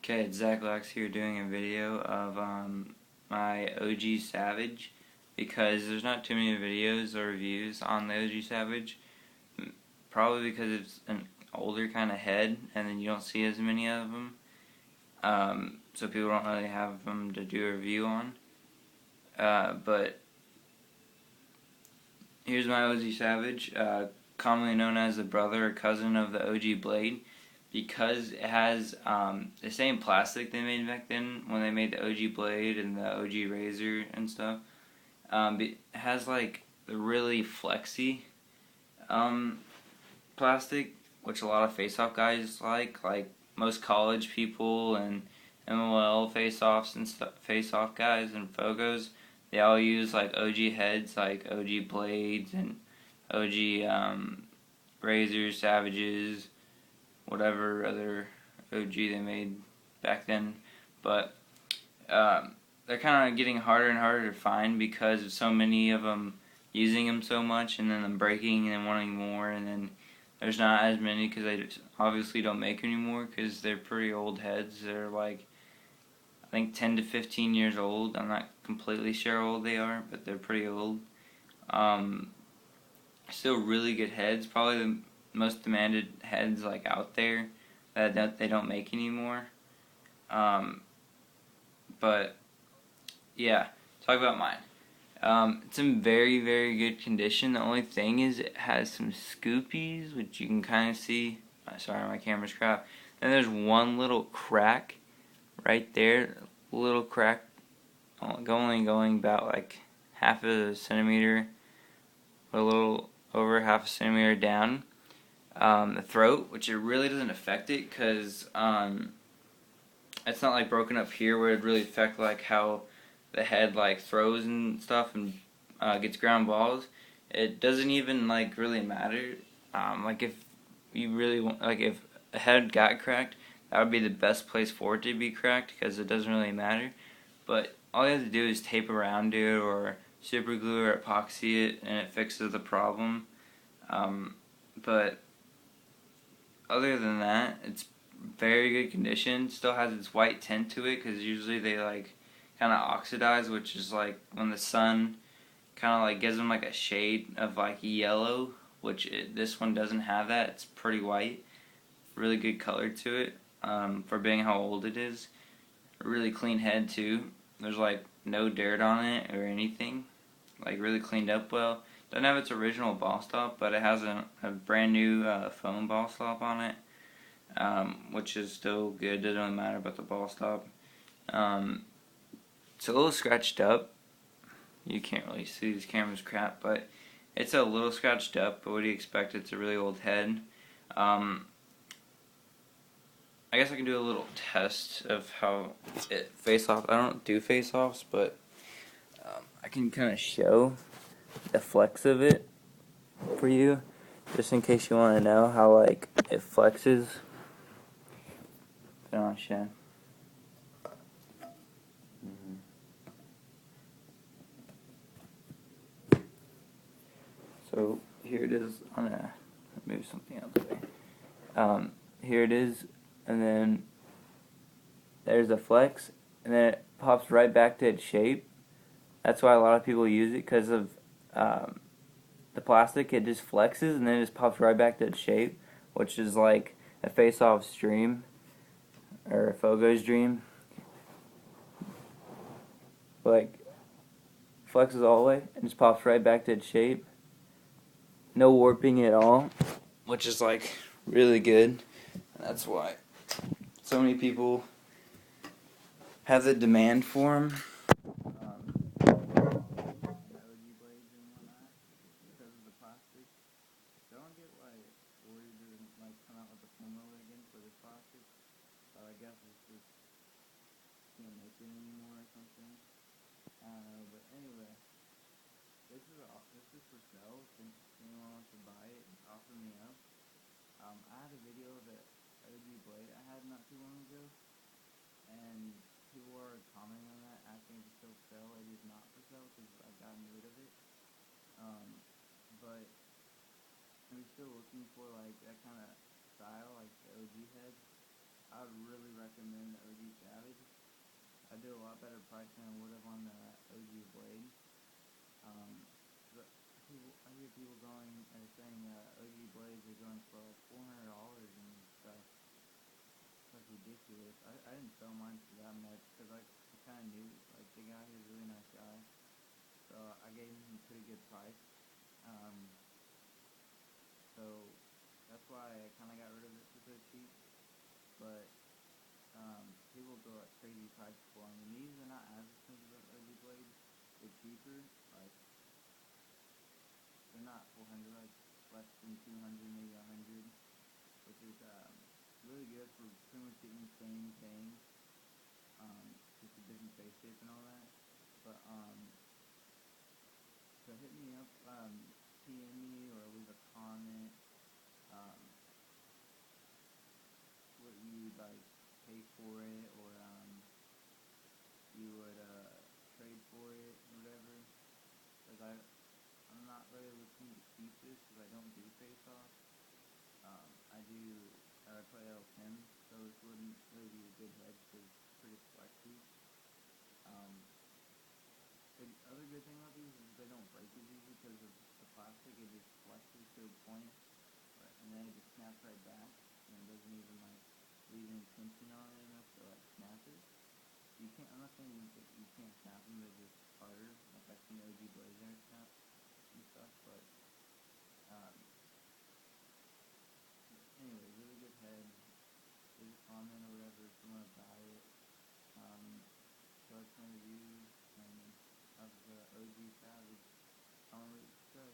Okay, it's Zach Lux here doing a video of my OG Savage because there's not too many videos or reviews on the OG Savage. Probably because it's an older kind of head and then you don't see as many of them. So people don't really have them to do a review on. But here's my OG Savage, commonly known as the brother or cousin of the OG Blade, because it has the same plastic they made back then when they made the OG Blade and the OG Razor and stuff. It has like the really flexy plastic, which a lot of face-off guys like most college people and MOL face-offs and stuff, face-off guys and Fogos. They all use like OG heads, like OG Blades and OG Razors, Savages, whatever other OG they made back then. But they're kind of getting harder and harder to find because of so many of them using them so much, and then them breaking and wanting more, and then there's not as many because they obviously don't make anymore because they're pretty old heads. They're like, I think 10 to 15 years old. I'm not completely sure how old they are, but they're pretty old. Still really good heads. Probably the most demanded heads like out there that they don't make anymore. But yeah, talk about mine. It's in very, very good condition. The only thing is it has some scoopies, which you can kind of see. Sorry, my camera's crap. And there's one little crack right there. Little crack, only going about like half a centimeter, a little over half a centimeter down. The throat, which it really doesn't affect it because it's not like broken up here where it really affect like how the head like throws and stuff and gets ground balls. It doesn't even like really matter. Like if you really want, like if a head got cracked, that would be the best place for it to be cracked because it doesn't really matter. But all you have to do is tape around it or super glue or epoxy it, and it fixes the problem. But other than that, it's very good condition. Still has its white tint to it because usually they like kind of oxidize, which is like when the sun kind of like gives them like a shade of like yellow, which this one doesn't have that. It's pretty white, really good color to it for being how old it is. A really clean head too. There's like no dirt on it or anything, like really cleaned up well. Doesn't have its original ball stop, but it has a brand new foam ball stop on it, which is still good. Doesn't really matter about the ball stop. It's a little scratched up. You can't really see, this camera's crap, but it's a little scratched up, but what do you expect? It's a really old head. I guess I can do a little test of how it face-off. I don't do face-offs, but I can kind of show the flex of it for you, just in case you want to know how like it flexes. Put it on Shen. So here it is. I'm gonna move something out of the way. Here it is, and then there's a flex, and then it pops right back to its shape. That's why a lot of people use it, because of the plastic. It just flexes and then it just pops right back to its shape, which is like a face-off's dream or a Fogo's dream. Like flexes all the way and just pops right back to its shape. No warping at all, which is like really good. And that's why so many people have the demand for them. Don't get like worried or like come out with the formula again for this plastic. But I guess it's just can't make it anymore or something. I don't know, but anyway, this is for sale. If anyone wants to buy it, offer me up. I had a video of the OG Blade I had not too long ago, and people were commenting on that, asking if it's still for sale. It is not for sale because I've gotten rid of it. But I'm still looking for like that kind of style, like the OG head. I would really recommend recommend the OG Savage. I do a lot better price than I would have on the OG Blade. But I hear people saying OG Blades are going for like $400 and stuff. That's ridiculous. I didn't sell mine for that much because I kind of knew like the guy. He was a really nice guy, so I gave him a pretty good price. So that's why I kind of got rid of it for so cheap. But people go like crazy price for them. And these are not as expensive as OG Blades. They're cheaper. Like they're not 400, like less than 200, maybe 100, which is really good for pretty much getting the same thing. Just a different face shape and all that. But so hit me up, PM me or leave a comment. What you like pay for it, or you would trade for it, or whatever. Because I'm not really looking to keep this because I don't do face off. I play L10, so this wouldn't really be a good head because it's pretty flexy. The other good thing about these is they don't break as easy because of the plastic. It just flexes to a point, and then it just snaps right back, and it doesn't even like leave any tension on it enough to like snap it. You can't. I'm not saying that you can't snap them. They're just harder. Like I've seen OG Blazer snap and stuff, but anyway, really good head. Leave a comment or whatever if you want to buy it. Show us some reviews, and of the OG Savage. I don't really say.